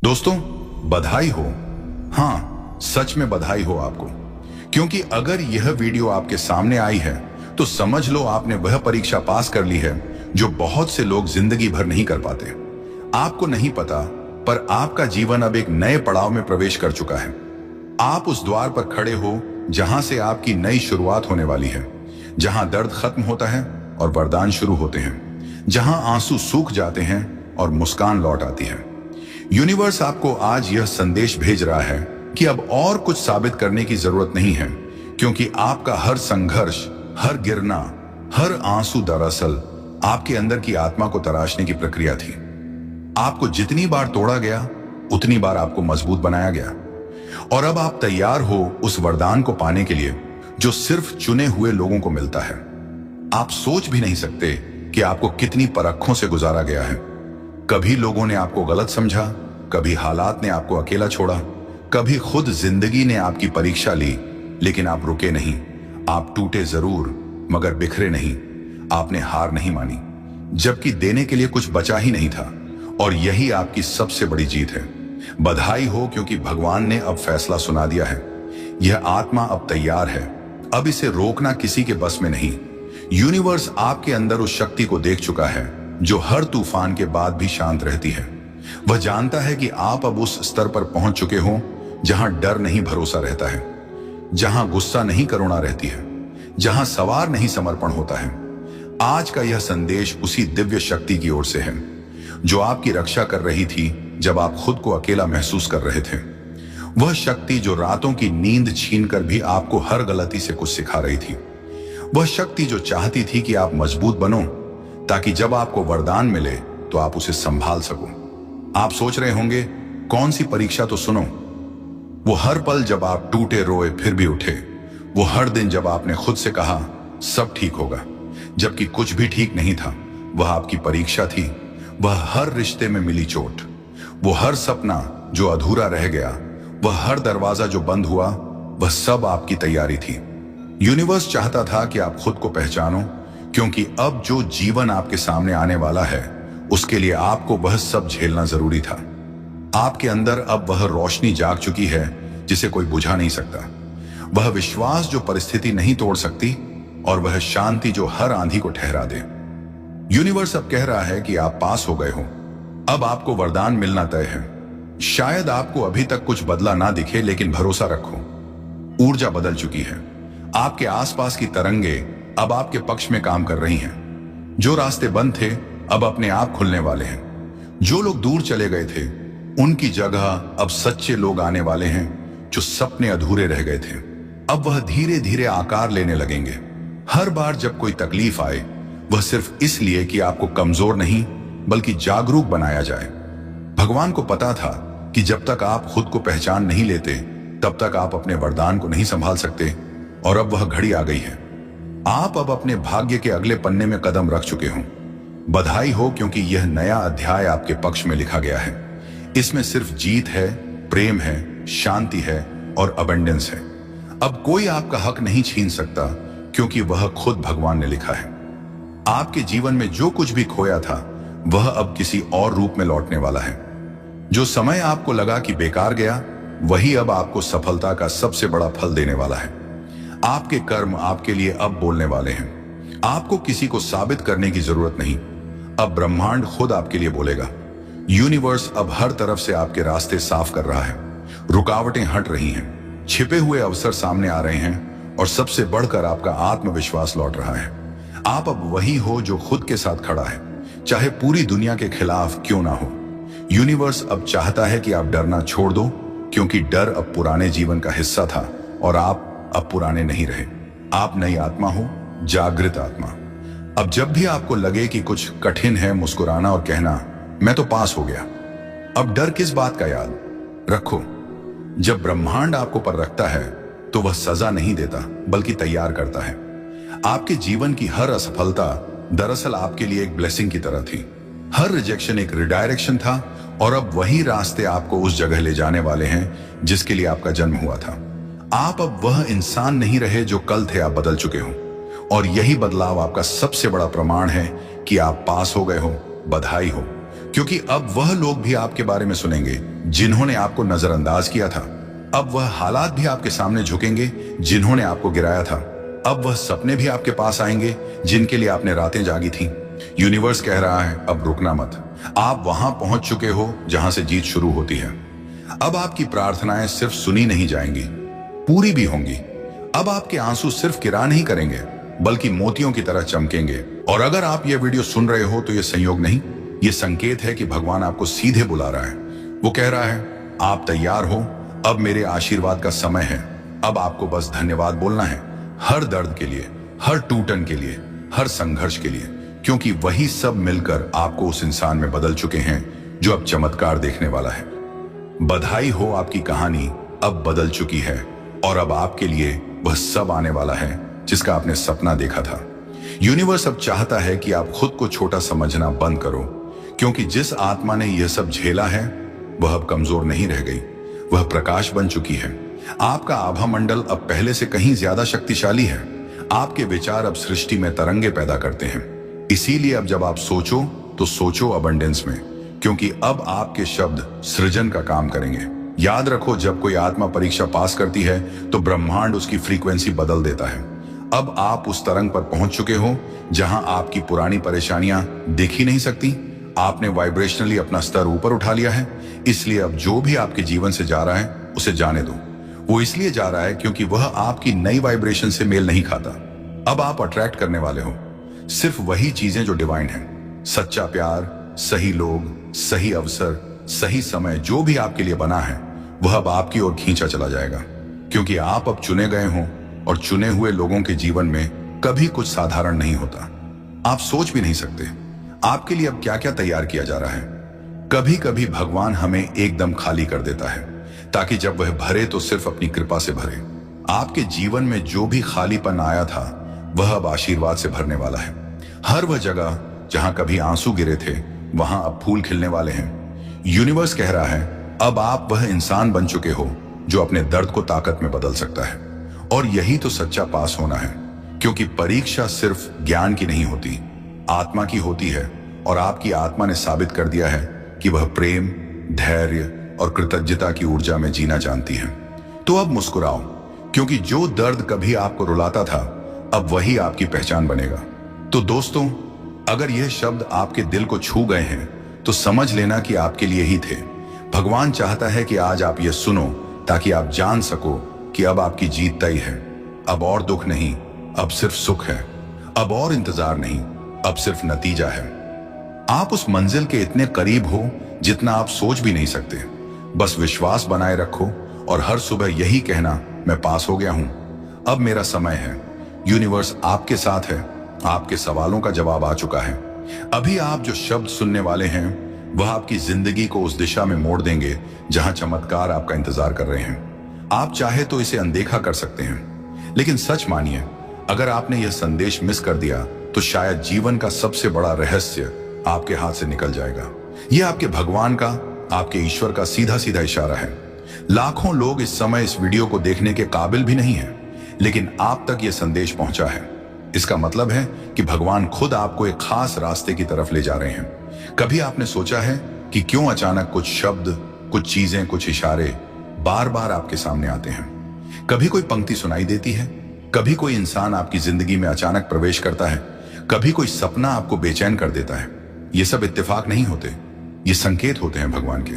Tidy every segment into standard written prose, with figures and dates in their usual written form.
दोस्तों, बधाई हो। हाँ, सच में बधाई हो आपको, क्योंकि अगर यह वीडियो आपके सामने आई है तो समझ लो आपने वह परीक्षा पास कर ली है जो बहुत से लोग जिंदगी भर नहीं कर पाते। आपको नहीं पता, पर आपका जीवन अब एक नए पड़ाव में प्रवेश कर चुका है। आप उस द्वार पर खड़े हो जहां से आपकी नई शुरुआत होने वाली है, जहां दर्द खत्म होता है और वरदान शुरू होते हैं, जहां आंसू सूख जाते हैं और मुस्कान लौट आती है। यूनिवर्स आपको आज यह संदेश भेज रहा है कि अब और कुछ साबित करने की जरूरत नहीं है, क्योंकि आपका हर संघर्ष, हर गिरना, हर आंसू दरअसल आपके अंदर की आत्मा को तराशने की प्रक्रिया थी। आपको जितनी बार तोड़ा गया, उतनी बार आपको मजबूत बनाया गया, और अब आप तैयार हो उस वरदान को पाने के लिए जो सिर्फ चुने हुए लोगों को मिलता है। आप सोच भी नहीं सकते कि आपको कितनी परखों से गुजारा गया है। कभी लोगों ने आपको गलत समझा, कभी हालात ने आपको अकेला छोड़ा, कभी खुद जिंदगी ने आपकी परीक्षा ली, लेकिन आप रुके नहीं। आप टूटे जरूर, मगर बिखरे नहीं। आपने हार नहीं मानी, जबकि देने के लिए कुछ बचा ही नहीं था, और यही आपकी सबसे बड़ी जीत है। बधाई हो, क्योंकि भगवान ने अब फैसला सुना दिया है। यह आत्मा अब तैयार है। अब इसे रोकना किसी के बस में नहीं। यूनिवर्स आपके अंदर उस शक्ति को देख चुका है जो हर तूफान के बाद भी शांत रहती है। वह जानता है कि आप अब उस स्तर पर पहुंच चुके हो जहां डर नहीं भरोसा रहता है, जहां गुस्सा नहीं करुणा रहती है, जहां सवार नहीं समर्पण होता है। आज का यह संदेश उसी दिव्य शक्ति की ओर से है जो आपकी रक्षा कर रही थी जब आप खुद को अकेला महसूस कर रहे थे। वह शक्ति जो रातों की नींद छीनकर भी आपको हर गलती से कुछ सिखा रही थी। वह शक्ति जो चाहती थी कि आप मजबूत बनो, ताकि जब आपको वरदान मिले तो आप उसे संभाल सको। आप सोच रहे होंगे, कौन सी परीक्षा, तो सुनो। वो हर पल जब आप टूटे रोए फिर भी उठे। वो हर दिन जब आपने खुद से कहा सब ठीक होगा, जबकि कुछ भी ठीक नहीं था। वह आपकी परीक्षा थी। वह हर रिश्ते में मिली चोट, वो हर सपना जो अधूरा रह गया, वह हर दरवाजा जो बंद हुआ, वह सब आपकी तैयारी थी। यूनिवर्स चाहता था कि आप खुद को पहचानो, क्योंकि अब जो जीवन आपके सामने आने वाला है उसके लिए आपको वह सब झेलना जरूरी था। आपके अंदर अब वह रोशनी जाग चुकी है जिसे कोई बुझा नहीं सकता। वह विश्वास जो परिस्थिति नहीं तोड़ सकती, और वह शांति जो हर आंधी को ठहरा दे। यूनिवर्स अब कह रहा है कि आप पास हो गए हो। अब आपको वरदान मिलना तय है। शायद आपको अभी तक कुछ बदला ना दिखे, लेकिन भरोसा रखो, ऊर्जा बदल चुकी है। आपके आसपास की तरंगे अब आपके पक्ष में काम कर रही हैं। जो रास्ते बंद थे अब अपने आप खुलने वाले हैं। जो लोग दूर चले गए थे उनकी जगह अब सच्चे लोग आने वाले हैं। जो सपने अधूरे रह गए थे अब वह धीरे धीरे आकार लेने लगेंगे। हर बार जब कोई तकलीफ आए, वह सिर्फ इसलिए कि आपको कमजोर नहीं बल्कि जागरूक बनाया जाए। भगवान को पता था कि जब तक आप खुद को पहचान नहीं लेते तब तक आप अपने वरदान को नहीं संभाल सकते, और अब वह घड़ी आ गई है। आप अब अपने भाग्य के अगले पन्ने में कदम रख चुके हो। बधाई हो, क्योंकि यह नया अध्याय आपके पक्ष में लिखा गया है। इसमें सिर्फ जीत है, प्रेम है, शांति है और अबंडेंस है। अब कोई आपका हक नहीं छीन सकता, क्योंकि वह खुद भगवान ने लिखा है। आपके जीवन में जो कुछ भी खोया था वह अब किसी और रूप में लौटने वाला है। जो समय आपको लगा कि बेकार गया, वही अब आपको सफलता का सबसे बड़ा फल देने वाला है। आपके कर्म आपके लिए अब बोलने वाले हैं। आपको किसी को साबित करने की जरूरत नहीं। अब ब्रह्मांड खुद आपके लिए बोलेगा। यूनिवर्स अब हर तरफ से आपके रास्ते साफ कर रहा है। रुकावटें हट रही हैं, छिपे हुए अवसर सामने आ रहे हैं, और सबसे बढ़कर आपका आत्मविश्वास लौट रहा है। आप अब वही हो जो खुद के साथ खड़ा है, चाहे पूरी दुनिया के खिलाफ क्यों ना हो। यूनिवर्स अब चाहता है कि आप डरना छोड़ दो, क्योंकि डर अब पुराने जीवन का हिस्सा था, और आप अब पुराने नहीं रहे। आप नई आत्मा हो, जागृत आत्मा। अब जब भी आपको लगे कि कुछ कठिन है, मुस्कुराना और कहना मैं तो पास हो गया। अब डर किस बात का याद रखो। जब ब्रह्मांड आपको पर रखता है तो वह सजा नहीं देता बल्कि तैयार करता है। आपके जीवन की हर असफलता दरअसल आपके लिए एक ब्लेसिंग की तरह थी। हर रिजेक्शन एक रिडायरेक्शन था, और अब वही रास्ते आपको उस जगह ले जाने वाले हैं जिसके लिए आपका जन्म हुआ था। आप अब वह इंसान नहीं रहे जो कल थे, आप बदल चुके हो, और यही बदलाव आपका सबसे बड़ा प्रमाण है कि आप पास हो गए हो। बधाई हो, क्योंकि अब वह लोग भी आपके बारे में सुनेंगे जिन्होंने आपको नजरअंदाज किया था। अब वह हालात भी आपके सामने झुकेंगे जिन्होंने आपको गिराया था। अब वह सपने भी आपके पास आएंगे जिनके लिए आपने रातें जागी थी। यूनिवर्स कह रहा है, अब रुकना मत। आप वहां पहुंच चुके हो जहां से जीत शुरू होती है। अब आपकी प्रार्थनाएं सिर्फ सुनी नहीं जाएंगी, पूरी भी होंगी। अब आपके आंसू सिर्फ किरा नहीं करेंगे बल्कि मोतियों की तरह चमकेंगे। और अगर आप यह वीडियो सुन रहे हो तो यह संयोग नहीं, यह संकेत है कि भगवान आपको सीधे बुला रहा है। वो कह रहा है, आप तैयार हो, अब मेरे आशीर्वाद का समय है। अब आपको बस धन्यवाद बोलना है, हर दर्द के लिए, हर टूटन के लिए, हर संघर्ष के लिए, क्योंकि वही सब मिलकर आपको उस इंसान में बदल चुके हैं जो अब चमत्कार देखने वाला है। बधाई हो, आपकी कहानी अब बदल चुकी है और अब आपके लिए वह सब आने वाला है जिसका आपने सपना देखा था। यूनिवर्स अब चाहता है कि आप खुद को छोटा समझना बंद करो, क्योंकि जिस आत्मा ने यह सब झेला है वह अब कमजोर नहीं रह गई, वह प्रकाश बन चुकी है। आपका आभा मंडल अब पहले से कहीं ज्यादा शक्तिशाली है। आपके विचार अब सृष्टि में तरंगे पैदा करते हैं। इसीलिए अब जब आप सोचो तो सोचो अबंडेंस में, क्योंकि अब आपके शब्द सृजन का काम करेंगे। याद रखो, जब कोई आत्मा परीक्षा पास करती है तो ब्रह्मांड उसकी फ्रीक्वेंसी बदल देता है। अब आप उस तरंग पर पहुंच चुके हो जहां आपकी पुरानी परेशानियां दिख ही नहीं सकती। आपने वाइब्रेशनली अपना स्तर ऊपर उठा लिया है। इसलिए अब जो भी आपके जीवन से जा रहा है उसे जाने दो। वो इसलिए जा रहा है क्योंकि वह आपकी नई वाइब्रेशन से मेल नहीं खाता। अब आप अट्रैक्ट करने वाले हो सिर्फ वही चीजें जो डिवाइन है। सच्चा प्यार, सही लोग, सही अवसर, सही समय, जो भी आपके लिए बना है वह अब आपकी ओर खींचा चला जाएगा, क्योंकि आप अब चुने गए हो। और चुने हुए लोगों के जीवन में कभी कुछ साधारण नहीं होता। आप सोच भी नहीं सकते आपके लिए अब क्या क्या तैयार किया जा रहा है। कभी कभी भगवान हमें एकदम खाली कर देता है ताकि जब वह भरे तो सिर्फ अपनी कृपा से भरे। आपके जीवन में जो भी खालीपन आया था वह अब आशीर्वाद से भरने वाला है। हर वह जगह जहां कभी आंसू गिरे थे वहां अब फूल खिलने वाले हैं। यूनिवर्स कह रहा है, अब आप वह इंसान बन चुके हो जो अपने दर्द को ताकत में बदल सकता है। और यही तो सच्चा पास होना है, क्योंकि परीक्षा सिर्फ ज्ञान की नहीं होती, आत्मा की होती है। और आपकी आत्मा ने साबित कर दिया है कि वह प्रेम, धैर्य और कृतज्ञता की ऊर्जा में जीना जानती है। तो अब मुस्कुराओ, क्योंकि जो दर्द कभी आपको रुलाता था अब वही आपकी पहचान बनेगा। तो दोस्तों, अगर यह शब्द आपके दिल को छू गए हैं तो समझ लेना कि आपके लिए ही थे। भगवान चाहता है कि आज आप यह सुनो ताकि आप जान सको कि अब आपकी जीत तय है। अब और दुख नहीं, अब सिर्फ सुख है। अब और इंतजार नहीं, अब सिर्फ नतीजा है। आप उस मंजिल के इतने करीब हो जितना आप सोच भी नहीं सकते। बस विश्वास बनाए रखो और हर सुबह यही कहना, मैं पास हो गया हूं, अब मेरा समय है। यूनिवर्स आपके साथ है, आपके सवालों का जवाब आ चुका है। अभी आप जो शब्द सुनने वाले हैं वह आपकी जिंदगी को उस दिशा में मोड़ देंगे जहां चमत्कार आपका इंतजार कर रहे हैं। आप चाहे तो इसे अनदेखा कर सकते हैं, लेकिन सच मानिए, अगर आपने यह संदेश मिस कर दिया तो शायद जीवन का सबसे बड़ा रहस्य आपके हाथ से निकल जाएगा। यह आपके भगवान का, आपके ईश्वर का सीधा सीधा इशारा है। लाखों लोग इस समय इस वीडियो को देखने के काबिल भी नहीं है, लेकिन आप तक यह संदेश पहुंचा है। इसका मतलब है कि भगवान खुद आपको एक खास रास्ते की तरफ ले जा रहे हैं। कभी आपने सोचा है कि क्यों अचानक कुछ शब्द, कुछ चीजें, कुछ इशारे बार बार आपके सामने आते हैं? कभी कोई पंक्ति सुनाई देती है, कभी कोई इंसान आपकी जिंदगी में अचानक प्रवेश करता है, कभी कोई सपना आपको बेचैन कर देता है। ये सब इत्तेफाक नहीं होते, ये संकेत होते हैं भगवान के।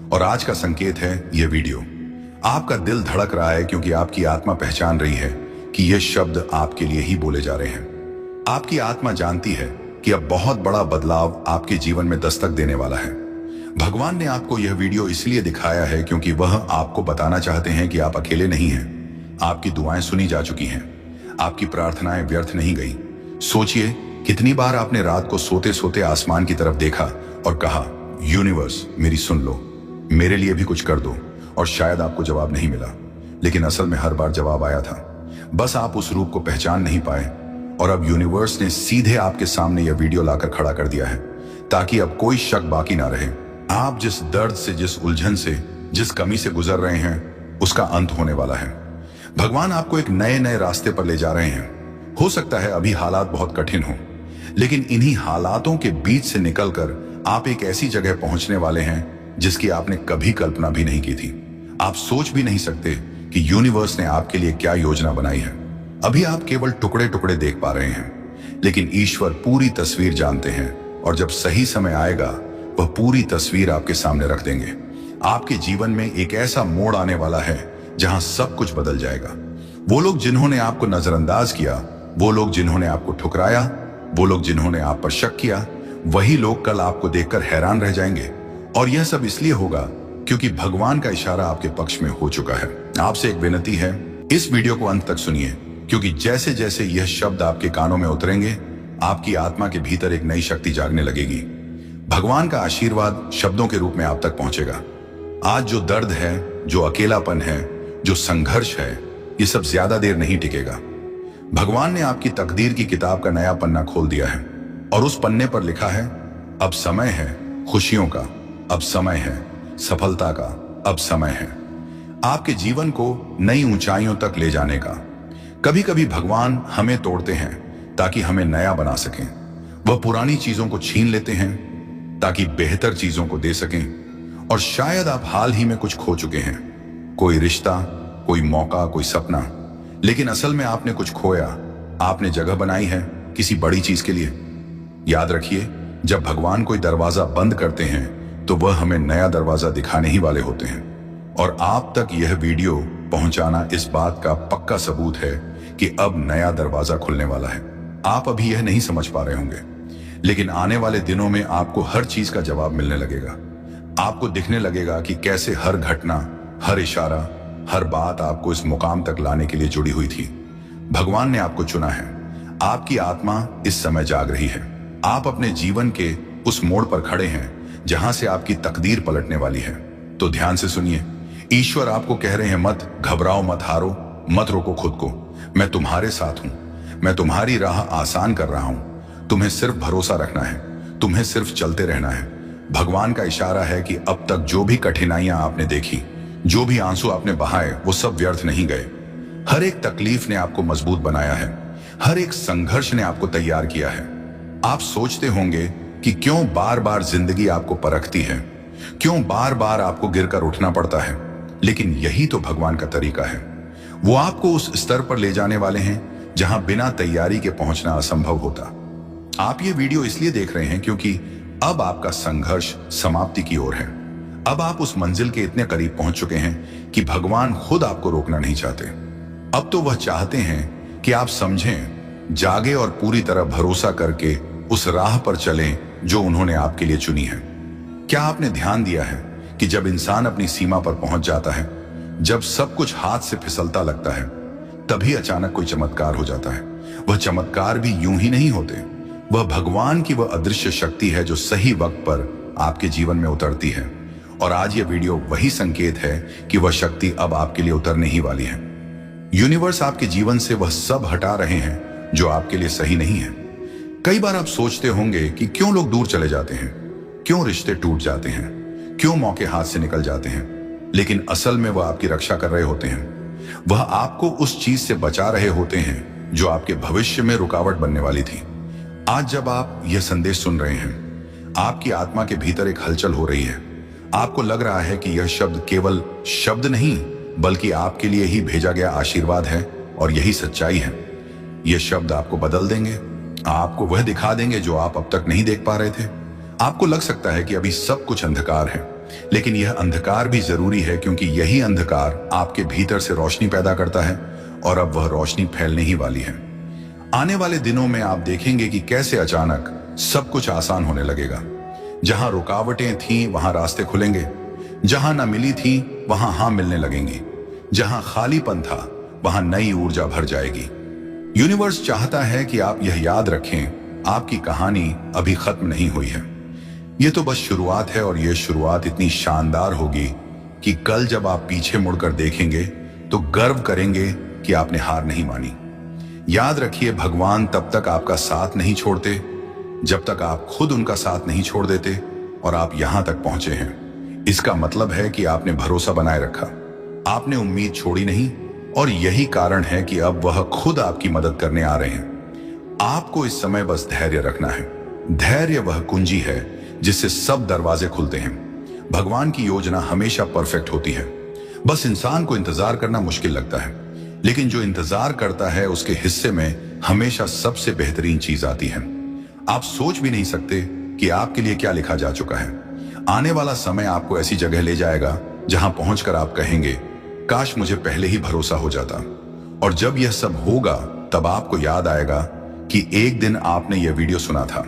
और आज का संकेत है यह वीडियो। आपका दिल धड़क रहा है क्योंकि आपकी आत्मा पहचान रही है कि ये शब्द आपके लिए ही बोले जा रहे हैं। आपकी आत्मा जानती है कि अब बहुत बड़ा बदलाव आपके जीवन में दस्तक देने वाला है। भगवान ने आपको यह वीडियो इसलिए दिखाया है क्योंकि वह आपको बताना चाहते हैं कि आप अकेले नहीं हैं। आपकी दुआएं सुनी जा चुकी हैं, आपकी प्रार्थनाएं व्यर्थ नहीं गई। सोचिए, कितनी बार आपने रात को सोते सोते आसमान की तरफ देखा और कहा, यूनिवर्स मेरी सुन लो, मेरे लिए भी कुछ कर दो। और शायद आपको जवाब नहीं मिला, लेकिन असल में हर बार जवाब आया था, बस आप उस रूप को पहचान नहीं पाए। और अब यूनिवर्स ने सीधे आपके सामने यह वीडियो लाकर खड़ा कर दिया है ताकि अब कोई शक बाकी ना रहे। आप जिस दर्द से, जिस उलझन से, जिस कमी से गुजर रहे हैं उसका अंत होने वाला है। भगवान आपको एक नए नए रास्ते पर ले जा रहे हैं। हो सकता है अभी हालात बहुत कठिन हो, लेकिन इन्हीं हालातों के बीच से निकलकर आप एक ऐसी जगह पहुंचने वाले हैं जिसकी आपने कभी कल्पना भी नहीं की थी। आप सोच भी नहीं सकते कि यूनिवर्स ने आपके लिए क्या योजना बनाई है। अभी आप केवल टुकड़े टुकड़े देख पा रहे हैं, लेकिन ईश्वर पूरी तस्वीर जानते हैं और जब सही समय आएगा वह पूरी तस्वीर आपके सामने रख देंगे। आपके जीवन में एक ऐसा मोड़ आने वाला है जहां सब कुछ बदल जाएगा। वो लोग जिन्होंने आपको नजरअंदाज किया, वो लोग जिन्होंने आपको ठुकराया, वो लोग जिन्होंने आप पर शक किया, वही लोग कल आपको देखकर हैरान रह जाएंगे। और यह सब इसलिए होगा क्योंकि भगवान का इशारा आपके पक्ष में हो चुका है। आपसे एक विनती है, इस वीडियो को अंत तक सुनिए, क्योंकि जैसे जैसे यह शब्द आपके कानों में उतरेंगे, आपकी आत्मा के भीतर एक नई शक्ति जागने लगेगी। भगवान का आशीर्वाद शब्दों के रूप में आप तक पहुंचेगा। आज जो दर्द है, जो अकेलापन है, जो संघर्ष है, ये सब ज्यादा देर नहीं टिकेगा। भगवान ने आपकी तकदीर की किताब का नया पन्ना खोल दिया है और उस पन्ने पर लिखा है, अब समय है खुशियों का, अब समय है सफलता का, अब समय है आपके जीवन को नई ऊंचाइयों तक ले जाने का। कभी कभी भगवान हमें तोड़ते हैं ताकि हमें नया बना सकें। वह पुरानी चीजों को छीन लेते हैं ताकि बेहतर चीजों को दे सकें। और शायद आप हाल ही में कुछ खो चुके हैं, कोई रिश्ता, कोई मौका, कोई सपना, लेकिन असल में आपने कुछ खोया। आपने जगह बनाई है किसी बड़ी चीज के लिए। याद रखिए, जब भगवान कोई दरवाजा बंद करते हैं तो वह हमें नया दरवाजा दिखाने ही वाले होते हैं। और आप तक यह वीडियो पहुंचाना इस बात का पक्का सबूत है कि अब नया दरवाजा खुलने वाला है। आप अभी यह नहीं समझ पा रहे होंगे, लेकिन आने वाले दिनों में आपको हर चीज का जवाब मिलने लगेगा। आपको दिखने लगेगा कि कैसे हर घटना, हर इशारा, हर बात आपको इस मुकाम तक लाने के लिए जुड़ी हुई थी। भगवान ने आपको चुना है। आपकी आत्मा इस समय जाग रही है। आप अपने जीवन के उस मोड़ पर खड़े हैं जहां से आपकी तकदीर पलटने वाली है। तो ध्यान से सुनिए, ईश्वर आपको कह रहे हैं, मत घबराओ, मत हारो, मत रोको खुद को। मैं तुम्हारे साथ हूं। मैं तुम्हारी राह आसान कर रहा हूं। तुम्हें सिर्फ भरोसा रखना है, तुम्हें सिर्फ चलते रहना है। भगवान का इशारा है कि अब तक जो भी कठिनाइयां आपने देखी, जो भी आंसू आपने बहाए, वो सब व्यर्थ नहीं गए। हर एक तकलीफ ने आपको मजबूत बनाया है। हर एक संघर्ष ने आपको तैयार किया है। आप सोचते होंगे कि क्यों बार बार जिंदगी आपको परखती है, क्यों बार बार आपको गिरकर उठना पड़ता है, लेकिन यही तो भगवान का तरीका है। वो आपको उस स्तर पर ले जाने वाले हैं जहां बिना तैयारी के पहुंचना असंभव होता। आप ये वीडियो इसलिए देख रहे हैं क्योंकि अब आपका संघर्ष समाप्ति की ओर है। अब आप उस मंजिल के इतने करीब पहुंच चुके हैं कि भगवान खुद आपको रोकना नहीं चाहते। अब तो वह चाहते हैं कि आप समझें, जागे और पूरी तरह भरोसा करके उस राह पर चलें जो उन्होंने आपके लिए चुनी है। क्या आपने ध्यान दिया है कि जब इंसान अपनी सीमा पर पहुंच जाता है, जब सब कुछ हाथ से फिसलता लगता है, तभी अचानक कोई चमत्कार हो जाता है। वह चमत्कार भी यूं ही नहीं होते। वह भगवान की वह अदृश्य शक्ति है जो सही वक्त पर आपके जीवन में उतरती है। और आज यह वीडियो वही संकेत है कि वह शक्ति अब आपके लिए उतरने ही वाली है। यूनिवर्स आपके जीवन से वह सब हटा रहे हैं जो आपके लिए सही नहीं है। कई बार आप सोचते होंगे कि क्यों लोग दूर चले जाते हैं, क्यों रिश्ते टूट जाते हैं, क्यों मौके हाथ से निकल जाते हैं, लेकिन असल में वह आपकी रक्षा कर रहे होते हैं। वह आपको उस चीज से बचा रहे होते हैं जो आपके भविष्य में रुकावट बनने वाली थी। आज जब आप यह संदेश सुन रहे हैं, आपकी आत्मा के भीतर एक हलचल हो रही है। आपको लग रहा है कि यह शब्द केवल शब्द नहीं, बल्कि आपके लिए ही भेजा गया आशीर्वाद है, और यही सच्चाई है। यह शब्द आपको बदल देंगे, आपको वह दिखा देंगे जो आप अब तक नहीं देख पा रहे थे। आपको लग सकता है कि अभी सब कुछ अंधकार है, लेकिन यह अंधकार भी जरूरी है, क्योंकि यही अंधकार आपके भीतर से रोशनी पैदा करता है, और अब वह रोशनी फैलने ही वाली है। आने वाले दिनों में आप देखेंगे कि कैसे अचानक सब कुछ आसान होने लगेगा। जहां रुकावटें थीं वहां रास्ते खुलेंगे, जहां ना मिली थी वहां हां मिलने लगेंगी, जहां खालीपन था वहां नई ऊर्जा भर जाएगी। यूनिवर्स चाहता है कि आप यह याद रखें, आपकी कहानी अभी खत्म नहीं हुई है। यह तो बस शुरुआत है, और यह शुरुआत इतनी शानदार होगी कि कल जब आप पीछे मुड़कर देखेंगे तो गर्व करेंगे कि आपने हार नहीं मानी। याद रखिए, भगवान तब तक आपका साथ नहीं छोड़ते जब तक आप खुद उनका साथ नहीं छोड़ देते, और आप यहां तक पहुंचे हैं। इसका मतलब है कि आपने भरोसा बनाए रखा, आपने उम्मीद छोड़ी नहीं, और यही कारण है कि अब वह खुद आपकी मदद करने आ रहे हैं। आपको इस समय बस धैर्य रखना है। धैर्य वह कुंजी है जिससे सब दरवाजे खुलते हैं। भगवान की योजना हमेशा परफेक्ट होती है, बस इंसान को इंतजार करना मुश्किल लगता है। लेकिन जो इंतजार करता है उसके हिस्से में हमेशा सबसे बेहतरीन चीज आती है। आप सोच भी नहीं सकते कि आपके लिए क्या लिखा जा चुका है। आने वाला समय आपको ऐसी जगह ले जाएगा जहां पहुंचकर आप कहेंगे, काश मुझे पहले ही भरोसा हो जाता। और जब यह सब होगा तब आपको याद आएगा कि एक दिन आपने यह वीडियो सुना था,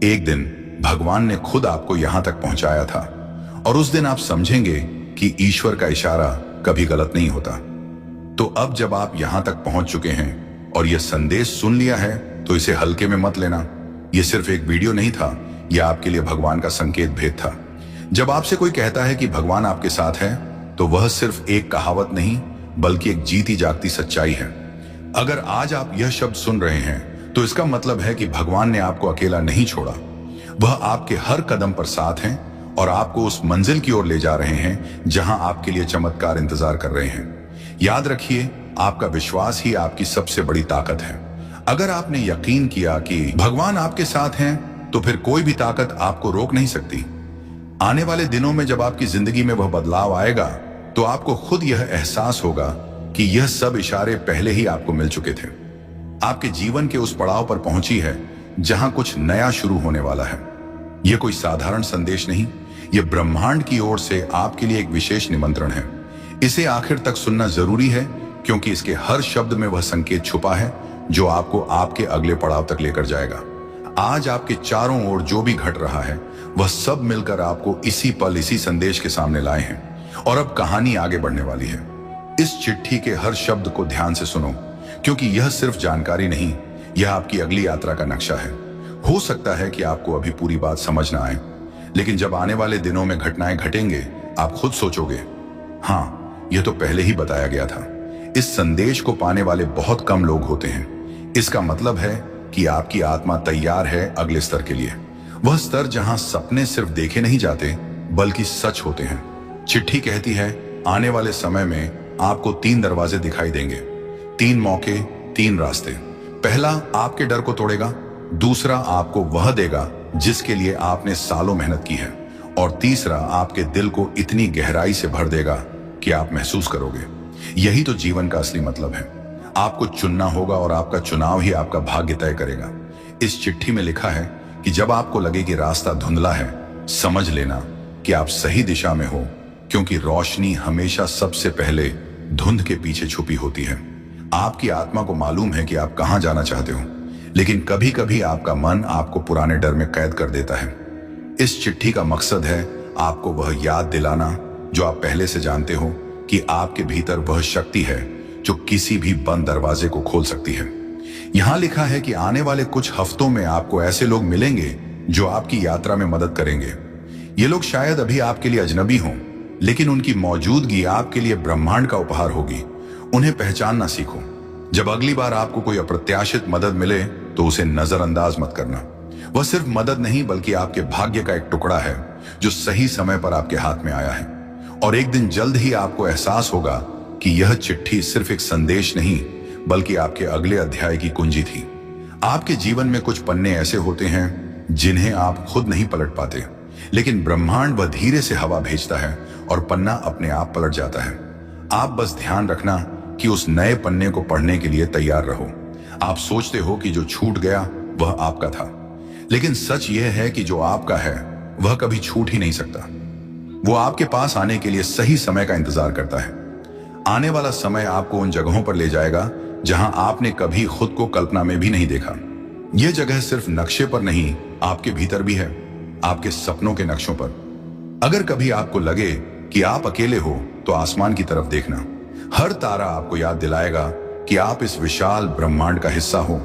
एक दिन भगवान ने खुद आपको यहां तक पहुंचाया था। और उस दिन आप समझेंगे कि ईश्वर का इशारा कभी गलत नहीं होता। तो अब जब आप यहां तक पहुंच चुके हैं और यह संदेश सुन लिया है तो इसे हल्के में मत लेना। यह सिर्फ एक वीडियो नहीं था, यह आपके लिए भगवान का संकेत भेद था। जब आपसे कोई कहता है कि भगवान आपके साथ है तो वह सिर्फ एक कहावत नहीं बल्कि एक जीती जागती सच्चाई है। अगर आज आप यह शब्द सुन रहे हैं तो इसका मतलब है कि भगवान ने आपको अकेला नहीं छोड़ा। वह आपके हर कदम पर साथ हैं और आपको उस मंजिल की ओर ले जा रहे हैं जहां आपके लिए चमत्कार इंतजार कर रहे हैं। याद रखिए, आपका विश्वास ही आपकी सबसे बड़ी ताकत है। अगर आपने यकीन किया कि भगवान आपके साथ हैं तो फिर कोई भी ताकत आपको रोक नहीं सकती। आने वाले दिनों में जब आपकी जिंदगी में वह बदलाव आएगा तो आपको खुद यह एहसास होगा कि यह सब इशारे पहले ही आपको मिल चुके थे। आपके जीवन के उस पड़ाव पर पहुंची है जहां कुछ नया शुरू होने वाला है। यह कोई साधारण संदेश नहीं, यह ब्रह्मांड की ओर से आपके लिए एक विशेष निमंत्रण है। इसे आखिर तक सुनना जरूरी है क्योंकि इसके हर शब्द में वह संकेत छुपा है जो आपको आपके अगले पड़ाव तक लेकर जाएगा। आज आपके चारों ओर जो भी घट रहा है वह सब मिलकर आपको इसी पल इसी संदेश के सामने लाए हैं और अब कहानी आगे बढ़ने वाली है। इस चिट्ठी के हर शब्द को ध्यान से सुनो क्योंकि यह सिर्फ जानकारी नहीं, यह आपकी अगली यात्रा का नक्शा है। हो सकता है कि आपको अभी पूरी बात समझ ना आए, लेकिन जब आने वाले दिनों में घटनाएं घटेंगे आप खुद सोचोगे, हाँ, यह तो पहले ही बताया गया था। इस संदेश को पाने वाले बहुत कम लोग होते हैं। इसका मतलब है कि आपकी आत्मा तैयार है अगले स्तर के लिए, वह स्तर जहां सपने सिर्फ देखे नहीं जाते बल्कि सच होते हैं। चिट्ठी कहती है, आने वाले समय में आपको 3 दरवाजे दिखाई देंगे, 3 मौके, 3 रास्ते। पहला आपके डर को तोड़ेगा, दूसरा आपको वह देगा जिसके लिए आपने सालों मेहनत की है, और तीसरा आपके दिल को इतनी गहराई से भर देगा कि आप महसूस करोगे यही तो जीवन का असली मतलब है। आपको चुनना होगा और आपका चुनाव ही आपका भाग्य तय करेगा। इस चिट्ठी में लिखा है कि जब आपको लगे कि रास्ता धुंधला है, समझ लेना कि आप सही दिशा में हो, क्योंकि रोशनी हमेशा सबसे पहले धुंध के पीछे छुपी होती है। आपकी आत्मा को मालूम है कि आप कहां जाना चाहते हो, लेकिन कभी कभी आपका मन आपको पुराने डर में कैद कर देता है। इस चिट्ठी का मकसद है आपको वह याद दिलाना जो आप पहले से जानते हो कि आपके भीतर वह शक्ति है जो किसी भी बंद दरवाजे को खोल सकती है। यहां लिखा है कि आने वाले कुछ हफ्तों में आपको ऐसे लोग मिलेंगे जो आपकी यात्रा में मदद करेंगे। ये लोग शायद अभी आपके लिए अजनबी हों, लेकिन उनकी मौजूदगी आपके लिए ब्रह्मांड का उपहार होगी। उन्हें पहचानना सीखो। जब अगली बार आपको कोई अप्रत्याशित मदद मिले तो उसे नजरअंदाज मत करना। वह सिर्फ मदद नहीं बल्कि आपके भाग्य का एक टुकड़ा है जो सही समय पर आपके हाथ में आया है। और एक दिन जल्द ही आपको एहसास होगा कि यह चिट्ठी सिर्फ एक संदेश नहीं बल्कि आपके अगले अध्याय की कुंजी थी। आपके जीवन में कुछ पन्ने ऐसे होते हैं जिन्हें आप खुद नहीं पलट पाते, लेकिन ब्रह्मांड वह धीरे से हवा भेजता है और पन्ना अपने आप पलट जाता है। आप बस ध्यान रखना कि उस नए पन्ने को पढ़ने के लिए तैयार रहो। आप सोचते हो कि जो छूट गया वह आपका था, लेकिन सच यह है कि जो आपका है वह कभी छूट ही नहीं सकता। वो आपके पास आने के लिए सही समय का इंतजार करता है। आने वाला समय आपको उन जगहों पर ले जाएगा जहां आपने कभी खुद को कल्पना में भी नहीं देखा। यह जगह सिर्फ नक्शे पर नहीं, आपके भीतर भी है, आपके सपनों के नक्शों पर। अगर कभी आपको लगे कि आप अकेले हो तो आसमान की तरफ देखना। हर तारा आपको याद दिलाएगा कि आप इस विशाल ब्रह्मांड का हिस्सा हो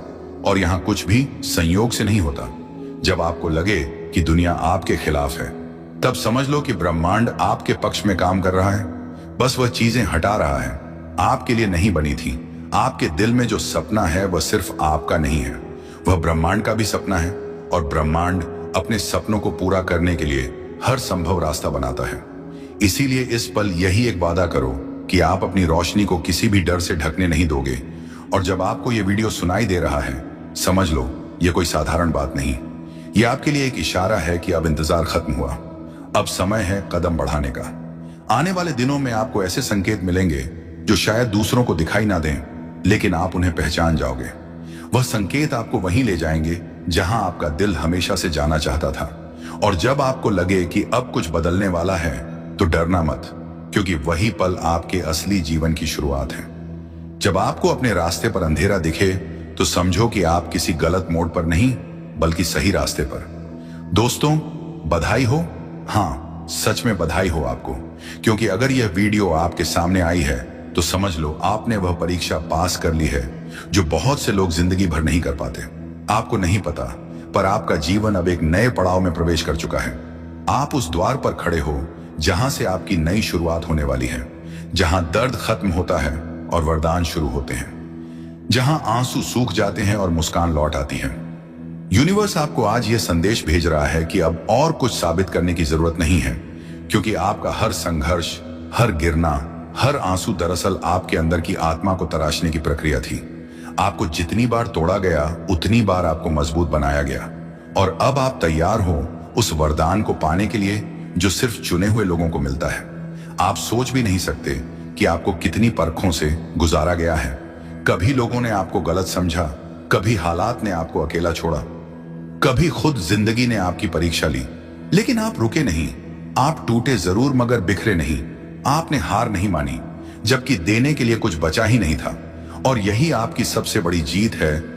और यहां कुछ भी संयोग से नहीं होता। जब आपको लगे कि दुनिया आपके खिलाफ है, तब समझ लो कि ब्रह्मांड आपके पक्ष में काम कर रहा है। बस वह चीजें हटा रहा है, आपके लिए नहीं बनी थी। आपके दिल में जो सपना है वह सिर्फ आपका नहीं है, वह ब्रह्मांड का भी सपना है, और ब्रह्मांड अपने सपनों को पूरा करने के लिए हर संभव रास्ता बनाता है। इसीलिए इस पल यही एक वादा करो कि आप अपनी रोशनी को किसी भी डर से ढकने नहीं दोगे। और जब आपको यह वीडियो सुनाई दे रहा है, समझ लो यह कोई साधारण बात नहीं, यह आपके लिए एक इशारा है कि अब इंतजार खत्म हुआ, अब समय है कदम बढ़ाने का। आने वाले दिनों में आपको ऐसे संकेत मिलेंगे जो शायद दूसरों को दिखाई ना दें, लेकिन आप उन्हें पहचान जाओगे। वह संकेत आपको वहीं ले जाएंगे जहां आपका दिल हमेशा से जाना चाहता था। और जब आपको लगे कि अब कुछ बदलने वाला है, तो डरना मत, क्योंकि वही पल आपके असली जीवन की शुरुआत है। जब आपको अपने रास्ते पर अंधेरा दिखे, तो समझो कि आप किसी गलत मोड़ पर नहीं, बल्कि सही रास्ते पर। दोस्तों, बधाई हो। हाँ, सच में बधाई हो आपको, क्योंकि अगर यह वीडियो आपके सामने आई है तो समझ लो आपने वह परीक्षा पास कर ली है जो बहुत से लोग जिंदगी भर नहीं कर पाते। आपको नहीं पता, पर आपका जीवन अब एक नए पड़ाव में प्रवेश कर चुका है। आप उस द्वार पर खड़े हो जहां से आपकी नई शुरुआत होने वाली है, जहां दर्द खत्म होता है और वरदान शुरू होते हैं, जहां आंसू सूख जाते हैं और मुस्कान लौट आती है। यूनिवर्स आपको आज यह संदेश भेज रहा है कि अब और कुछ साबित करने की जरूरत नहीं है, क्योंकि आपका हर संघर्ष, हर गिरना, हर आंसू दरअसल आपके अंदर की आत्मा को तराशने की प्रक्रिया थी। आपको जितनी बार तोड़ा गया, उतनी बार आपको मजबूत बनाया गया। और अब आप तैयार हो उस वरदान को पाने के लिए जो सिर्फ चुने हुए लोगों को मिलता है। आप सोच भी नहीं सकते कि आपको कितनी परखों से गुजारा गया है। कभी लोगों ने आपको गलत समझा, कभी हालात ने आपको अकेला छोड़ा, कभी खुद जिंदगी ने आपकी परीक्षा ली, लेकिन आप रुके नहीं। आप टूटे जरूर, मगर बिखरे नहीं। आपने हार नहीं मानी, जबकि देने के लिए कुछ बचा ही नहीं था। और यही आपकी सबसे बड़ी जीत है,